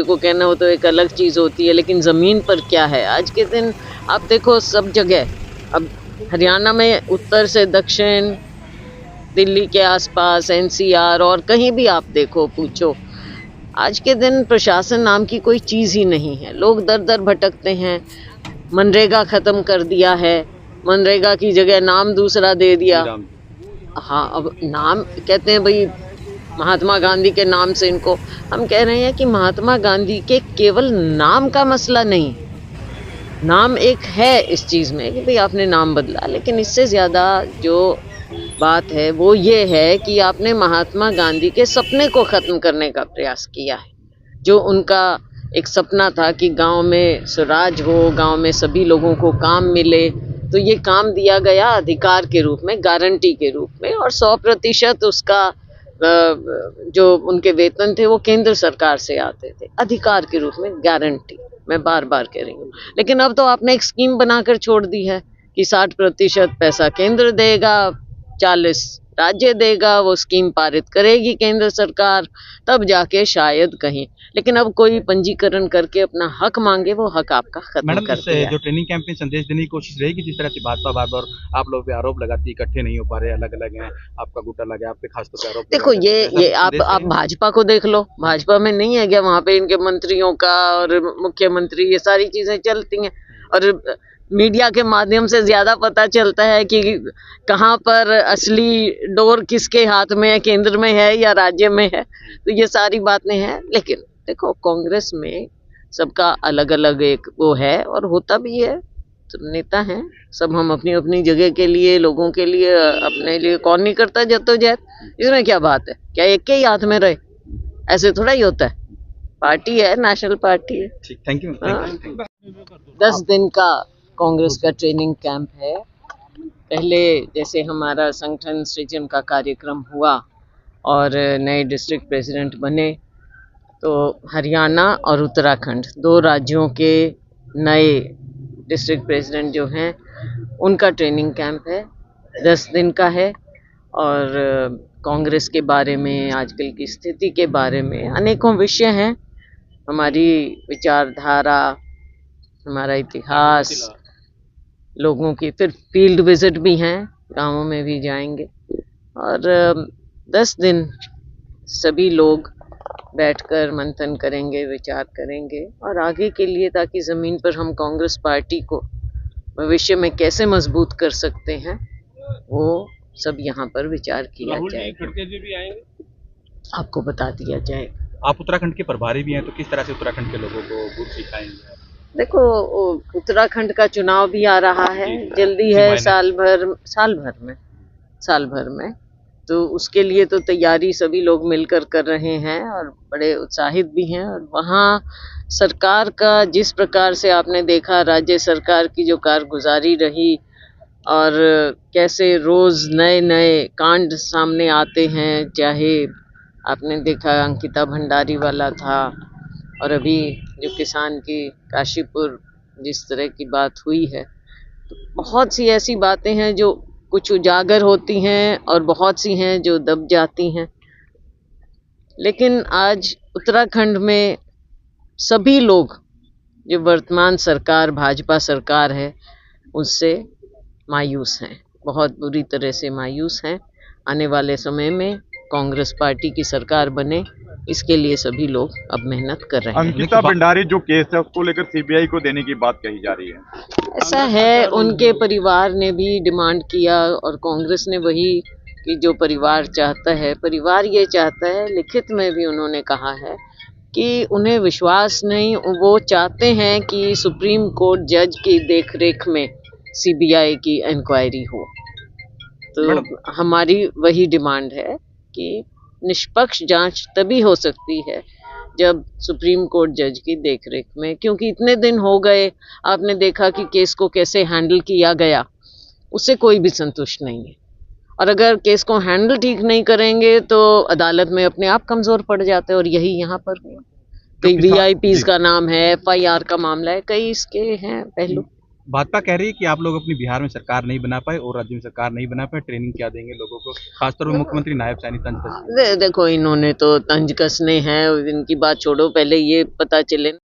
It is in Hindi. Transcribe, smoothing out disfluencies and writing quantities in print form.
को कहना हो तो एक अलग चीज़ होती है, लेकिन ज़मीन पर क्या है आज के दिन आप देखो सब जगह। अब हरियाणा में उत्तर से दक्षिण, दिल्ली के आसपास, एनसीआर और कहीं भी आप देखो पूछो, आज के दिन प्रशासन नाम की कोई चीज़ ही नहीं है। लोग दर दर भटकते हैं। मनरेगा ख़त्म कर दिया है, मनरेगा की जगह नाम दूसरा दे दिया। हाँ, अब नाम कहते हैं भाई महात्मा गांधी के नाम से इनको, हम कह रहे हैं कि महात्मा गांधी के केवल नाम का मसला नहीं, नाम एक है इस चीज़ में कि भाई आपने नाम बदला, लेकिन इससे ज़्यादा जो बात है वो ये है कि आपने महात्मा गांधी के सपने को ख़त्म करने का प्रयास किया है। जो उनका एक सपना था कि गांव में स्वराज हो, गांव में सभी लोगों को काम मिले, तो ये काम दिया गया अधिकार के रूप में, गारंटी के रूप में, और 100% उसका जो उनके वेतन थे वो केंद्र सरकार से आते थे, अधिकार के रूप में, गारंटी। मैं बार बार कह रही हूँ, लेकिन अब तो आपने एक स्कीम बनाकर छोड़ दी है कि 60% पैसा केंद्र देगा, 40 राज्य देगा। वो स्कीम पारित करेगी केंद्र सरकार, तब जाके शायद कहीं, लेकिन अब कोई पंजीकरण करके अपना हक मांगे, वो हक आपका खत्म कर दिया है। जो ट्रेनिंग कैंप में संदेश देने की कोशिश रहेगी, जिस तरह से भाजपा बार बार आप लोग पे आरोप लगाती है इकट्ठे नहीं हो पा रहे, अलग अलग हैं, आपका गुटा लगा, आप पे खासतौर पे आरोप देखो ये आप भाजपा को देख लो, भाजपा में नहीं है क्या वहां पे इनके मंत्रियों का और मुख्यमंत्री, ये सारी चीजें चलती हैं, और मीडिया के माध्यम से ज्यादा पता चलता है कि कहाँ पर असली डोर किसके हाथ में है, केंद्र में है या राज्य में है। तो ये सारी बातें हैं, लेकिन देखो कांग्रेस में सबका अलग अलग एक वो है और होता भी है, सब नेता हैं, सब हम अपनी अपनी जगह के लिए, लोगों के लिए, अपने लिए, कौन नहीं करता जद्दोजहद, इसमें क्या बात है, क्या एक के ही हाथ में रहे, ऐसे थोड़ा ही होता है। पार्टी है, नेशनल पार्टी है। Thank you. 10 दिन का कांग्रेस का ट्रेनिंग कैंप है। पहले जैसे हमारा संगठन सृजन का कार्यक्रम हुआ और नए डिस्ट्रिक्ट प्रेसिडेंट बने, तो हरियाणा और उत्तराखंड 2 राज्यों के नए डिस्ट्रिक्ट प्रेसिडेंट जो हैं उनका ट्रेनिंग कैंप है, 10 दिन का है, और कांग्रेस के बारे में, आजकल की स्थिति के बारे में अनेकों विषय हैं, हमारी विचारधारा, हमारा इतिहास, लोगों की, फिर फील्ड विजिट भी हैं, गांवों में भी जाएंगे, और 10 दिन सभी लोग बैठकर मंथन करेंगे, विचार करेंगे, और आगे के लिए, ताकि ज़मीन पर हम कांग्रेस पार्टी को भविष्य में कैसे मजबूत कर सकते हैं, वो सब यहाँ पर विचार किया जाएगा, आपको बता दिया जाएगा। आप उत्तराखंड के प्रभारी भी हैं, तो किस तरह से उत्तराखंड के लोगों को गुर सिखाएंगे? देखो उत्तराखंड का चुनाव भी आ रहा है, जल्दी है, साल भर में, तो उसके लिए तो तैयारी सभी लोग मिलकर कर रहे हैं और बड़े उत्साहित भी हैं। और वहाँ सरकार का जिस प्रकार से आपने देखा, राज्य सरकार की जो कारगुजारी रही, और कैसे रोज नए नए कांड सामने आते हैं, चाहे आपने देखा अंकिता भंडारी वाला था, और अभी जो किसान की काशीपुर जिस तरह की बात हुई है, तो बहुत सी ऐसी बातें हैं जो कुछ उजागर होती हैं और बहुत सी हैं जो दब जाती हैं। लेकिन आज उत्तराखंड में सभी लोग, जो वर्तमान सरकार भाजपा सरकार है उससे मायूस हैं, बहुत बुरी तरह से मायूस हैं। आने वाले समय में कांग्रेस पार्टी की सरकार बने, इसके लिए सभी लोग अब मेहनत कर रहे हैं। अंकिता भंडारी जो केस है उसको लेकर सीबीआई को देने की बात कही जा रही है। ऐसा है, उनके परिवार ने भी डिमांड किया और कांग्रेस ने वही कि जो परिवार चाहता है, परिवार ये चाहता है, लिखित में भी उन्होंने कहा है कि उन्हें विश्वास नहीं, वो चाहते हैं कि सुप्रीम कोर्ट जज की देखरेख में सीबीआई की इंक्वायरी हो। तो हमारी वही डिमांड है कि निष्पक्ष जांच तभी हो सकती है जब सुप्रीम कोर्ट जज की देखरेख में, क्योंकि इतने दिन हो गए, आपने देखा कि केस को कैसे हैंडल किया गया, उससे कोई भी संतुष्ट नहीं है। और अगर केस को हैंडल ठीक नहीं करेंगे तो अदालत में अपने आप कमजोर पड़ जाते हैं, और यही यहाँ पर हुआ। कई वीआईपीज का नाम है, एफआईआर का मामला है, कई इसके हैं पहलू। भाजपा कह रही है कि आप लोग अपनी बिहार में सरकार नहीं बना पाए और राज्य में सरकार नहीं बना पाए, ट्रेनिंग क्या देंगे लोगों को, खासतौर पर मुख्यमंत्री नायब सैनी तंज कसने। देखो इन्होंने तो तंज कसने हैं, इनकी बात छोड़ो, पहले ये पता चले